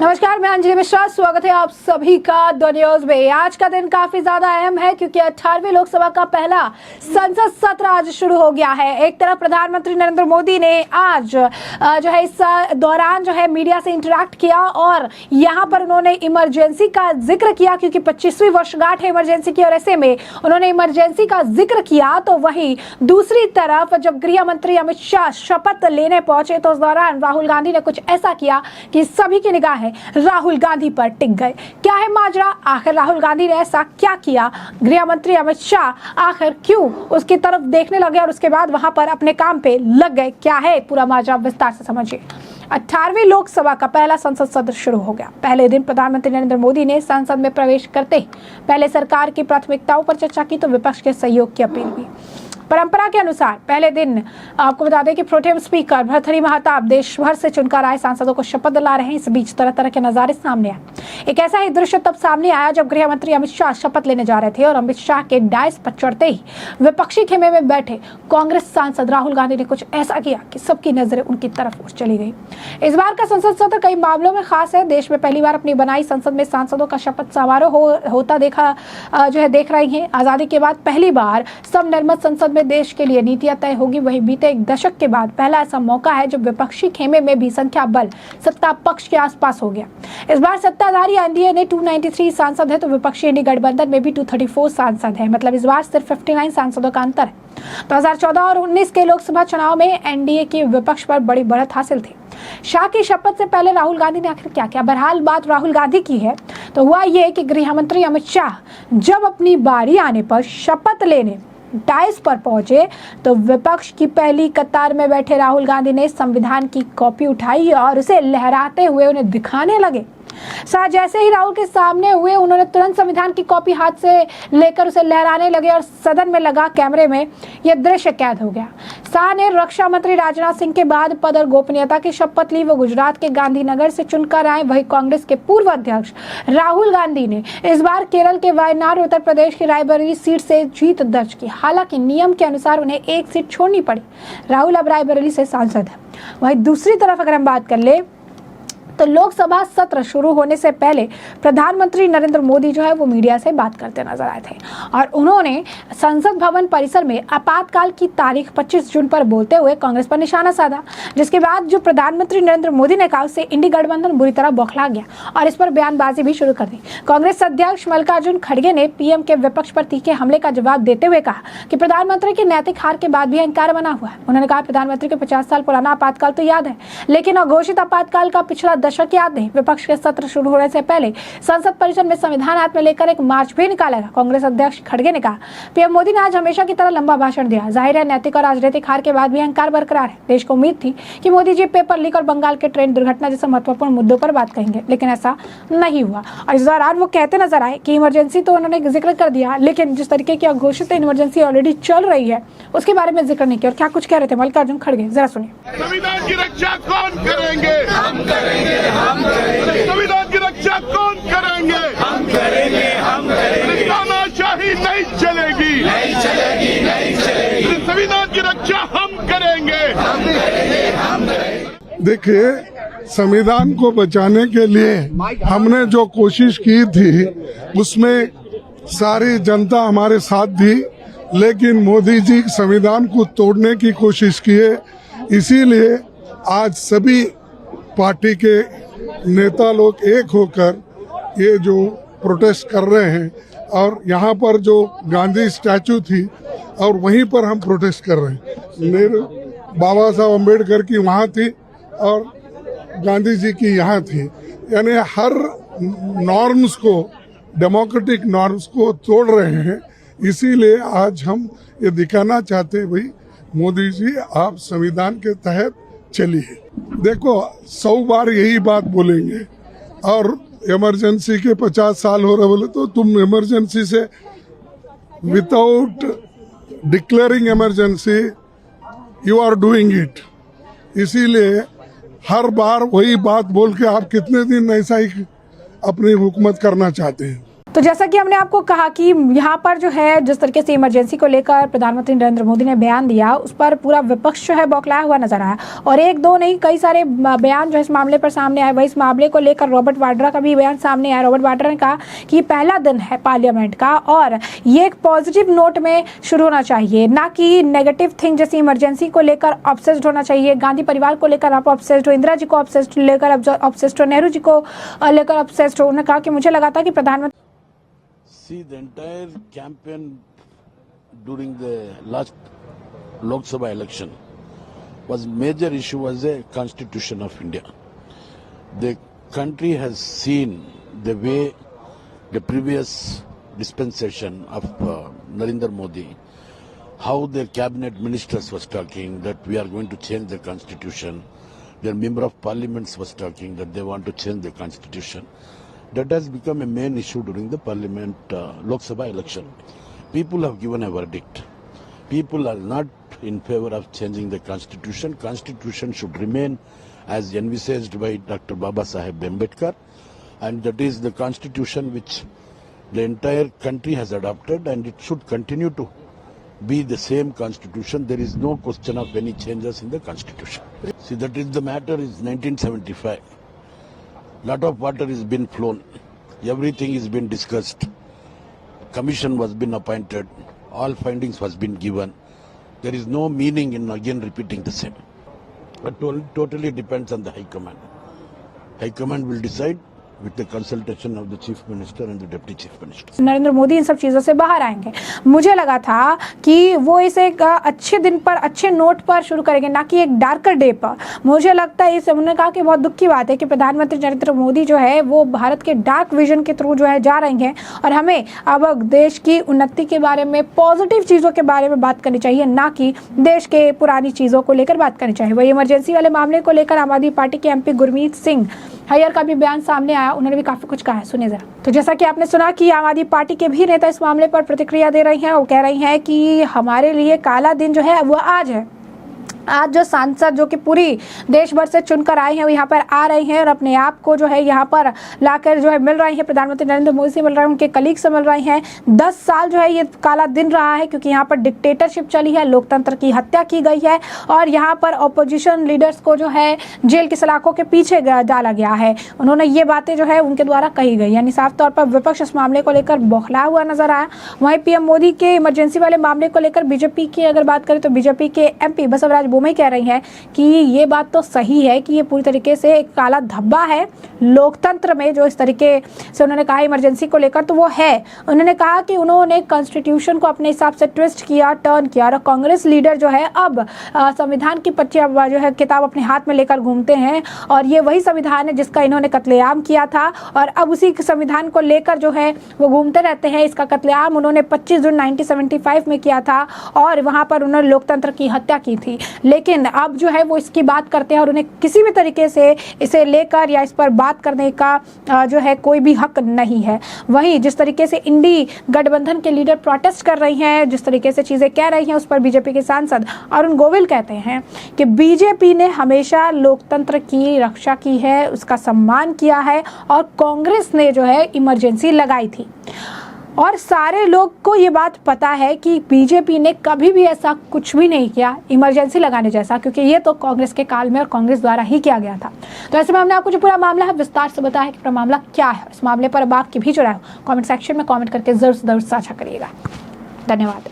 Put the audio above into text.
नमस्कार, मैं अंजलि मिश्रा। स्वागत है आप सभी का द न्यूज में। आज का दिन काफी ज्यादा अहम है क्योंकि 18वीं लोकसभा का पहला संसद सत्र आज शुरू हो गया है। एक तरफ प्रधानमंत्री नरेंद्र मोदी ने आज जो है इस दौरान जो है मीडिया से इंटरेक्ट किया और यहां पर उन्होंने इमरजेंसी का जिक्र किया क्योंकि 25वीं वर्षगांठ है इमरजेंसी की और ऐसे में उन्होंने इमरजेंसी का जिक्र किया। तो वहीं दूसरी तरफ जब गृह मंत्री अमित शाह शपथ लेने पहुंचे तो उस दौरान राहुल गांधी ने कुछ ऐसा किया कि सभी की निगाहें राहुल गांधी पर टिक गए। क्या है माजरा? आखिर राहुल गांधी ने ऐसा क्या किया? गृह मंत्री अमित शाह आखिर क्यों उसकी तरफ देखने लगे और उसके बाद वहां पर अपने काम पे लग गए? क्या है पूरा माजरा, विस्तार से समझिए। 18वीं लोकसभा का पहला संसद सत्र शुरू हो गया। पहले दिन प्रधानमंत्री नरेंद्र मोदी ने संसद में प्रवेश करते ही पहले सरकार की प्राथमिकताओं पर चर्चा की तो विपक्ष के सहयोग की अपील भी। परंपरा के अनुसार पहले दिन आपको बता दें कि प्रोटेम स्पीकर भर्तृहरि महताब देश भर से चुनकर आए सांसदों को शपथ दिला रहे हैं। इस बीच तरह तरह के नजारे सामने आए। एक ऐसा ही दृश्य तब सामने आया जब गृह मंत्री अमित शाह शपथ लेने जा रहे थे और अमित शाह के डायस पर चढ़ते ही विपक्षी खेमे में बैठे कांग्रेस सांसद राहुल गांधी ने कुछ ऐसा किया कि सबकी नजरें उनकी तरफ उठ चली गई। इस बार का संसद सत्र कई मामलों में खास है। देश में पहली बार अपनी बनाई संसद में सांसदों का शपथ समारोह होता देख रही है। आजादी के बाद पहली बार समनिर्मित संसद में देश के लिए नीतियां तय होगी। वहीं बीते एक दशक के बाद पहला ऐसा मौका है जब विपक्षी खेमे में भी संख्या बल सत्ता पक्ष के आसपास हो गया। इस बार सत्ताधारी एनडीए ने 293 सांसद है तो विपक्षी इंडी गठबंधन में भी 234 सांसद है। मतलब इस बार सिर्फ 59 सांसदों का अंतर है। 2014 और 19 के लोकसभा चुनाव में एनडीए की विपक्ष पर बड़ी बढ़त हासिल थी। शाह की शपथ से पहले राहुल गांधी ने आखिर क्या किया? बहरहाल बात राहुल गांधी की है तो हुआ ये कि गृह मंत्री अमित शाह जब अपनी बारी आने पर शपथ लेने डायस पर पहुंचे तो विपक्ष की पहली कतार में बैठे राहुल गांधी ने संविधान की कॉपी उठाई और उसे लहराते हुए उन्हें दिखाने लगे। शाह जैसे ही राहुल के सामने हुए उन्होंने तुरंत संविधान की कॉपी हाथ से लेकर उसे लहराने लगे और सदन में लगा कैमरे में यह दृश्य कैद हो गया। शाह ने रक्षा मंत्री राजनाथ सिंह के बाद पद और गोपनीयता की शपथ ली। वो गुजरात के गांधीनगर से चुनकर आए। वही कांग्रेस के पूर्व अध्यक्ष राहुल गांधी ने इस बार केरल के वायनाड और उत्तर प्रदेश की रायबरेली सीट से जीत दर्ज की। हालांकि नियम के अनुसार उन्हें एक सीट छोड़नी पड़ी। राहुल अब रायबरेली से सांसद है। वहीं दूसरी तरफ अगर हम बात कर ले तो लोकसभा सत्र शुरू होने से पहले प्रधानमंत्री नरेंद्र मोदी जो है वो मीडिया से बात करते नजर आए थे और उन्होंने संसद भवन परिसर में आपातकाल की तारीख 25 जून पर बोलते हुए कांग्रेस पर निशाना साधा। जिसके बाद जो प्रधानमंत्री नरेंद्र मोदी ने कहा उससे इंडी गठबंधन बुरी तरह बौखला गया और इस पर बयानबाजी भी शुरू कर दी। कांग्रेस अध्यक्ष मल्लिकार्जुन खड़गे ने पीएम के विपक्ष पर तीखे हमले का जवाब देते हुए कहा कि प्रधानमंत्री की नैतिक हार के बाद भी अहंकार बना हुआ है। उन्होंने कहा प्रधानमंत्री को 50 साल पुराना आपातकाल तो याद है लेकिन अघोषित आपातकाल का पिछला दशक याद नहीं। विपक्ष के सत्र शुरू होने से पहले संसद परिसर में संविधान हाथ में लेकर एक मार्च भी निकाला गया। कांग्रेस अध्यक्ष खड़गे ने कहा पीएम मोदी ने आज हमेशा की तरह लंबा भाषण दिया। जाहिर है नैतिक और राजनीतिक हार के बाद भी अहंकार बरकरार है। देश को उम्मीद थी कि मोदी जी पेपर लीक और बंगाल के ट्रेन दुर्घटना जैसे महत्वपूर्ण मुद्दों पर बात कहेंगे लेकिन ऐसा नहीं हुआ। और इस दौरान वो कहते नजर आए कि इमरजेंसी तो उन्होंने जिक्र कर दिया लेकिन जिस तरीके की घोषित इमरजेंसी ऑलरेडी चल रही है उसके बारे में जिक्र नहीं किया। और क्या कुछ कह रहे थे मल्लिकार्जुन खड़गे, जरा सुनिए। संविधान की रक्षा कौन करेंगे? हम करेंगे, हम करेंगे। संविधान की रक्षा कौन करेंगे? हम करेंगे, हम करेंगे। तानाशाही नहीं चलेगी, नहीं चलेगी, नहीं चलेगी। संविधान की रक्षा हम करेंगे, हम करेंगे, हम करेंगे। देखिए, संविधान को बचाने के लिए हमने जो कोशिश की थी उसमें सारी जनता हमारे साथ थी लेकिन मोदी जी संविधान को तोड़ने की कोशिश किए। इसीलिए आज सभी पार्टी के नेता लोग एक होकर ये जो प्रोटेस्ट कर रहे हैं और यहाँ पर जो गांधी स्टैचू थी और वहीं पर हम प्रोटेस्ट कर रहे हैं। मेरे बाबा साहब अम्बेडकर की वहाँ थी और गांधी जी की यहाँ थी। यानी हर नॉर्म्स को, डेमोक्रेटिक नॉर्म्स को तोड़ रहे हैं। इसीलिए आज हम ये दिखाना चाहते हैं भाई मोदी जी आप संविधान के तहत चलिए। देखो 100 बार यही बात बोलेंगे और इमरजेंसी के 50 साल हो रहे बोले तो तुम इमरजेंसी से without declaring emergency you are doing it. इसीलिए हर बार वही बात बोल के आप कितने दिन ऐसा ही अपनी हुकूमत करना चाहते हैं? तो जैसा कि हमने आपको कहा कि यहाँ पर जो है जिस तरीके से इमरजेंसी को लेकर प्रधानमंत्री नरेंद्र मोदी ने बयान दिया, उस पर पूरा विपक्ष जो है बौखलाया हुआ नजर आया और एक दो नहीं कई सारे बयान जो है इस मामले पर सामने आए। वही इस मामले को लेकर रॉबर्ट वाड्रा का भी बयान सामने आया। रॉबर्ट वाड्रा ने कहा कि ये पहला दिन है पार्लियामेंट का और ये एक पॉजिटिव नोट में शुरू होना चाहिए, ना कि नेगेटिव थिंग जैसे इमरजेंसी को लेकर ऑब्सेस्ड होना चाहिए। गांधी परिवार को लेकर आप ऑब्सेस्ड हो, इंदिरा जी को ऑब्सेस्ड लेकर ऑब्सेस्ड हो, नेहरू जी को लेकर ऑब्सेस्ड हो। उन्होंने कहा कि मुझे लगा था कि प्रधानमंत्री See, the entire campaign during the last Lok Sabha election was major issue was the Constitution of India. The country has seen the way the previous dispensation of Narendra Modi, how their cabinet ministers was talking that we are going to change the constitution. Their member of parliaments was talking that they want to change the constitution. That has become a main issue during the parliament Lok Sabha election. People have given a verdict. People are not in favor of changing the constitution. Constitution should remain as envisaged by Dr. Baba Saheb Ambedkar, and that is the constitution which the entire country has adopted, and it should continue to be the same constitution. There is no question of any changes in the constitution. See, that is the matter is 1975. Lot of water has been flown. Everything has been discussed. Commission was been appointed. All findings was been given. There is no meaning in again repeating the same. It totally depends on the High Command. High Command will decide with the consultation of the Chief Minister and the Deputy Chief Minister. Narendra Modi इन सब चीज़ों से बाहर आएंगे। मुझे लगा था कि वो इसे एक अच्छे दिन पर अच्छे नोट पर शुरू करेंगे, ना कि एक डार्कर डे पर। मुझे लगता है इसे उन्होंने कहा कि बहुत दुख की बात है कि प्रधानमंत्री नरेंद्र मोदी जो है वो भारत के डार्क विजन के थ्रू जो है जा रहे हैं और हमें अब देश की उन्नति के बारे में, पॉजिटिव चीज़ों के बारे में बात करनी चाहिए, ना कि देश के पुरानी चीज़ों को लेकर बात करनी चाहिए। वही इमरजेंसी वाले मामले को लेकर आम आदमी पार्टी के एमपी गुरमीत सिंह हयर का भी बयान सामने आया। उन्होंने भी काफी कुछ कहा है, सुनिए जरा। तो जैसा कि आपने सुना कि आम आदमी पार्टी के भी नेता इस मामले पर प्रतिक्रिया दे रही हैं और कह रही हैं कि हमारे लिए काला दिन जो है वो आज है। आज जो सांसद जो कि पूरी देश भर से चुनकर आए हैं वो यहाँ पर आ रहे हैं और अपने आप को जो है यहाँ पर लाकर जो है मिल रहे हैं, प्रधानमंत्री नरेंद्र मोदी से मिल रहे हैं, उनके कलीग से मिल रहे हैं। 10 साल जो है ये काला दिन रहा है क्योंकि यहाँ पर डिक्टेटरशिप चली है, लोकतंत्र की हत्या की गई है और यहाँ पर ऑपोजिशन लीडर्स को जो है जेल की सलाखों के पीछे डाला गया है। उन्होंने ये बातें जो है उनके द्वारा कही गई, यानी साफ तौर पर विपक्ष इस मामले को लेकर बौखलाया हुआ नजर आया। वहीं पीएम मोदी के इमरजेंसी वाले मामले को लेकर बीजेपी की अगर बात करें तो बीजेपी के एमपी बसवराज बोमई कह रही है कि ये बात तो सही है कि ये पूरी तरीके से एक काला धब्बा है लोकतंत्र में, जो इस तरीके से उन्होंने कहा इमरजेंसी को लेकर तो वो है। उन्होंने कहा कि उन्होंने कॉन्स्टिट्यूशन को अपने हिसाब से ट्विस्ट किया, टर्न किया और कांग्रेस लीडर जो है अब संविधान की पट्टियां जो है किताब अपने हाथ में लेकर घूमते हैं और ये वही संविधान है जिसका इन्होंने कत्लेआम किया था और अब उसी संविधान को लेकर जो है वो घूमते रहते हैं। इसका कत्लेआम उन्होंने 25 जून 1975 में किया था और वहां पर उन्होंने लोकतंत्र की हत्या की थी, लेकिन अब जो है वो इसकी बात करते हैं और उन्हें किसी भी तरीके से इसे लेकर या इस पर बात करने का जो है कोई भी हक नहीं है। वहीं जिस तरीके से इंडी गठबंधन के लीडर प्रोटेस्ट कर रही हैं, जिस तरीके से चीजें कह रही हैं, उस पर बीजेपी के सांसद अरुण गोविल कहते हैं कि बीजेपी ने हमेशा लोकतंत्र की रक्षा की है, उसका सम्मान किया है और कांग्रेस ने जो है इमरजेंसी लगाई थी और सारे लोग को ये बात पता है कि बीजेपी ने कभी भी ऐसा कुछ भी नहीं किया इमरजेंसी लगाने जैसा, क्योंकि ये तो कांग्रेस के काल में और कांग्रेस द्वारा ही किया गया था। तो ऐसे में हमने आपको जो पूरा मामला है विस्तार से बताया कि पूरा मामला क्या है। इस मामले पर अब आपकी भी जो राय हो कमेंट सेक्शन में कमेंट करके जरूर साझा करिएगा। धन्यवाद।